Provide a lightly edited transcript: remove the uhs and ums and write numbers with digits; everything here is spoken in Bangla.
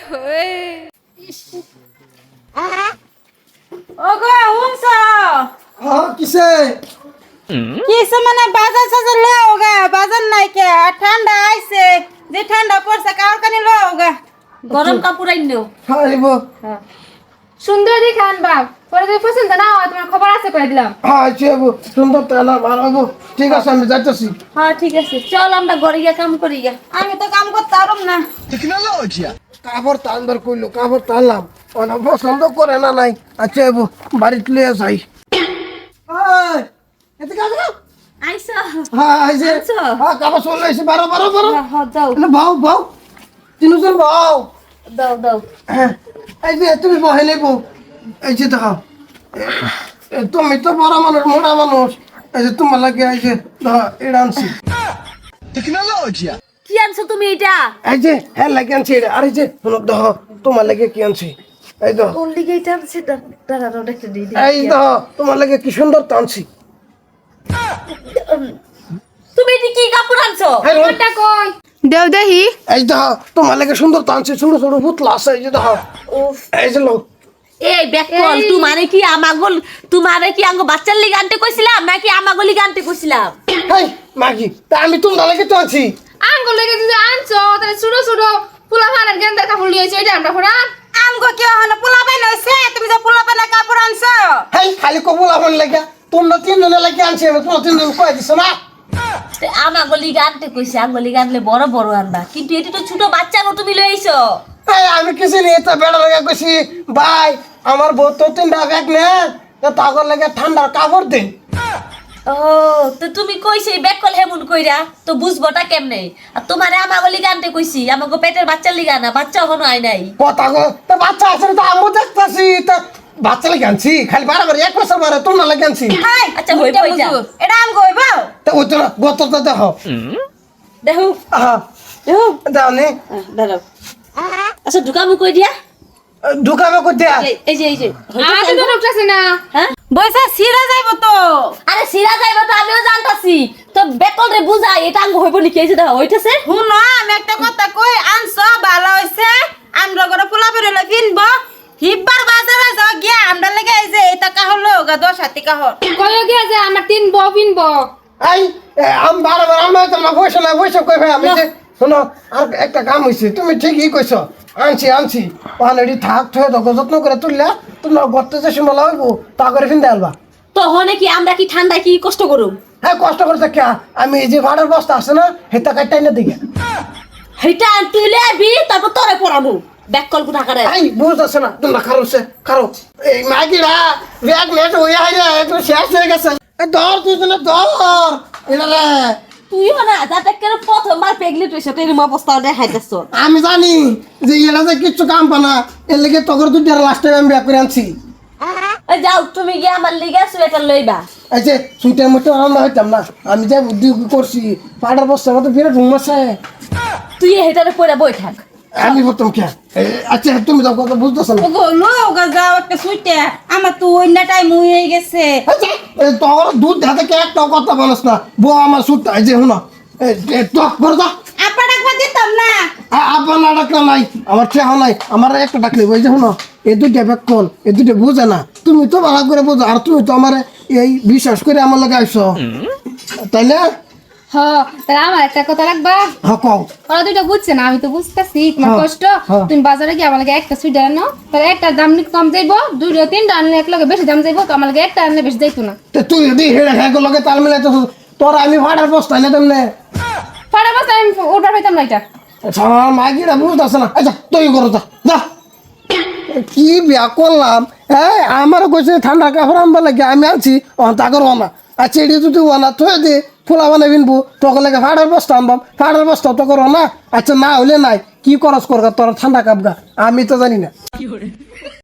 হয়ে ওগো হুনছ হ্যাঁ কিসে কিছে মানে বাজার সাজার লো ওগা বাজার নাই কে আর ঠান্ডা আইছে যে ঠান্ডা পড়ছে কার কানি লো ওগা গরম কাপড় আইনো হারিব সুন্দর দেখে আনবা পরে যদি পছন্দ না হয় তোমার খবর আছে করে দিলাম। হ্যাঁ চেব সুন্দর তেলা ভালো হবো ঠিক আছে আমি যাইতেছি হ্যাঁ ঠিক আছে চল আমরা ঘরে গিয়ে কাম করি গা আমি তো কাম করতে পারম না টেকনোলজিয়া কাপড় টানবার কইলো কাপড় টানলাম অনা পছন্দ করে না নাই আচ্ছা এবো বাড়িতে লিয়ে যাই ওই এতে কাজ আইছো হ্যাঁ আইছে আনছো? হ্যাঁ কাপড় চলে এসে বারো হ্যাঁ দাও ভাও ভাও তিনজন ভাও দাও দাও হ্যাঁ এই যে তুমি বহে বউ এই যে দেখো তুমি তো বড় মানুষ মোটা মানুষ এই যে তোমার লাগে এই যে দেখো এটা আনছি টেকনোলজিয়া কি আনছো তুমি এটা এই যে হ্যাঁ লাগে আনছি এটা আর এই যে শোনো দেখো তোমার লাগে কি আনছি এই দেখো কোন দিকে এটা আনছে দাঁড়া দাও একটা দিই এই দেখো তোমার লাগে কি সুন্দর তো আনছি তুমি এটা কি কাপড় আনছো এই দেখো, কোনটা কই দেও দেহি এই দেখো তোমার লাগে সুন্দর তো আনছি ছোট ছোট পুতলা আছে এই যে দেখো উফ এই যে লোক এই বেকল তোমারে কি আঙ্গ বাচ্চার লিগে আনতে কইছিলাম নাকি আমাগো লিগে আনতে কইছিলাম এই মাগি তা আমি তোমার লাগে তো আছি আঙ্গুল লেগে যদি আনছো তাহলে ছোট ছোট ফুলা ফানের গেন্দার কাপড় লিয়েছো এটা আমরা ফোরা আমগো কি হন পোলা পাই নইছে তুমি যে পোলা পাই না কাপড় আনছো এই খালি কবুল আমার লাগে তোমরা তিনজনের লাগে আনছি আমি তোমার তিনজন কয়ে দিছো না আমাগো লিগে আনতে কইছে আঙ্গো লিগে আনলে বড় বড় আনবা কিন্তু এটি তো ছোট বাচ্চা গো তুমি লই আইছো এই আমি কিছু নিয়ে এটা বেড়া লাগে কইছি ভাই আমার বউ তো তিনটা ব্যাগ নে তাগর লাগে ঠান্ডার কাপড় দিন ও তো তুমি কইছে বেকল হেমুন কইরা তো বুঝবোটা কেমনে আর তোমারে আমাগো লিগে আনতে কইছি আমাগো পেটের বাচ্চার লিগে না বাচ্চা হনো আই নাই কথা গো তা বাচ্চা আছে না তো আমি দেখতাছি তা বাচ্চা লাগে আনছি খালি বারবার এক বছর বারে তোমরা লাগে আনছি আচ্ছা হইব এটা এটা আমগো হইব তা ওই তো না গতটা দেখো দেখো হ্যাঁ দেখো দাও নে দাঁড়াও আচ্ছা ঢুকাবো কই দিয়া ঢুকাবে কই দেয়া এই যে আতে তো ঢুকতাছে না হ্যাঁ বইসা সিরা যাইবো তো আরে সিরা যাইবো তো আমিও জানতাছি তো বেকল রে বুঝাই এটা আঙ্গ হইব নি কেছে দাও হইতাছে হুন আমি একটা কথা কই আনছো ভালো হইছে আমরা করে পোলা বেরলে কিনবো হিব্বার বাজারে যাও গিয়া আমরা লাগে এই যে এটা কা হলো গা 10 হাতি কা হল কইও গিয়া যে আমার তিন বউ পিনবো এই আমি বারবার আমি তো না বসে কই ভাই আমি যে শোনো আর একটা কাম হইছে তুমি ঠিকই কইছো আনছি অলরেডি থাক থয়ে তো যত্ন করে তুললা তোমরা গর্তে যে সময় লাগাইবো তা করে ফিনতে আলবা তো হনে কি আমরা কি ঠান্ডায় কি কষ্ট করুম হ্যাঁ কষ্ট করতে কে আমি এই যে ভাড়ার বস্তা আছে না হেতা কাটটাই না দিকে হেটা তুইলে আবি তারপর তোরে পড়াবো ব্যাককল কোথা করে এই বুঝতেছে না তোমরা খারো এই মাগিরা ব্যাগ নেট হয়ে আইলে একটু শেষ হয়ে গেছে ধর তুই ধর এটা রে তুইও না যাতে করে প্রথমবার প্রেগনেন্ট হইছ তো এরকম অবস্থা দেখাইতেছ আমি জানি যে এরা যে কিচ্ছু কাম পানা এর লেগে তখন দুইটা লাস্ট টাইম আমি ব্যাগ করে আনছি ওই যাও তুমি গিয়ে আমার লিগে সোয়েটার লইবা এই যে সুইটার মতো আমরা হইতাম না আমি যে বুদ্ধি করছি পাড়ার বস্তার মতো বিরাট রুম আছে তুই হেটারে পড়ে বই থাক আমি প্রথম কে আচ্ছা তুমি তো কথা বুঝতেছ না ওগো লোগা যাও একটা সুইটার আমার তো অন্য টাইম হয়ে গেছে আচ্ছা তোর দুধ হাতে কে একটা কথা বলছ না বউ আমার সুটটা এই যে হুনো টক করে দাও আপা ডাকবা দিতাম না আপনার না ডাকলে নাই আমার চেহারা নাই আমার একটা ডাকলে ওই যে হুনো এই দুইটা ব্যাগ কল এই দুইটা বোঝে না তুমি তো ভালো করে বোঝো আর তুমি তো আমার এই বিশ্বাস করে আমার লগে আইছো তাই না হ্যাঁ তাহলে আমার একটা কথা রাখবা হ্যাঁ কও ওরা দুইটা বুঝছে না আমি তো বুঝতেছি তোমার হ্যাঁ, কষ্ট হ্যাঁ। তুমি বাজারে গিয়ে আমার লাগে একটা সুইটার আনো তাহলে একটা দাম কম যাইবো দুইটা তিনটা আনলে এক লগে বেশি দাম যাইবো তো আমার লাগে একটা আনলে বেশি যাইতো না তো তুই যদি হেড়ে হ্যাঁ লগে তাল মিলাই তো তোর আমি ভাড়ার বস্তা না তেমনে পরে বসে আমি অর্ডার পাইতাম না এটা আমার মাগিরা বুঝতেছে না আচ্ছা তুই করো যা কি বিয়া করলাম হ্যাঁ আমারও কইছে ঠান্ডা কাপড় আনবার লাগে আমি আনছি তা করবো না আচ্ছা এটি যদি ওনা থয়ে দে ফুলা বানাই বিনবো তখন লাগে ফাড়ার বস্তা আনবাম ফাড়ার বস্তা তো করো না আচ্ছা না হইলে নাই কি খরচ করগা তোর ঠান্ডা কাপগা আমি তো জানি না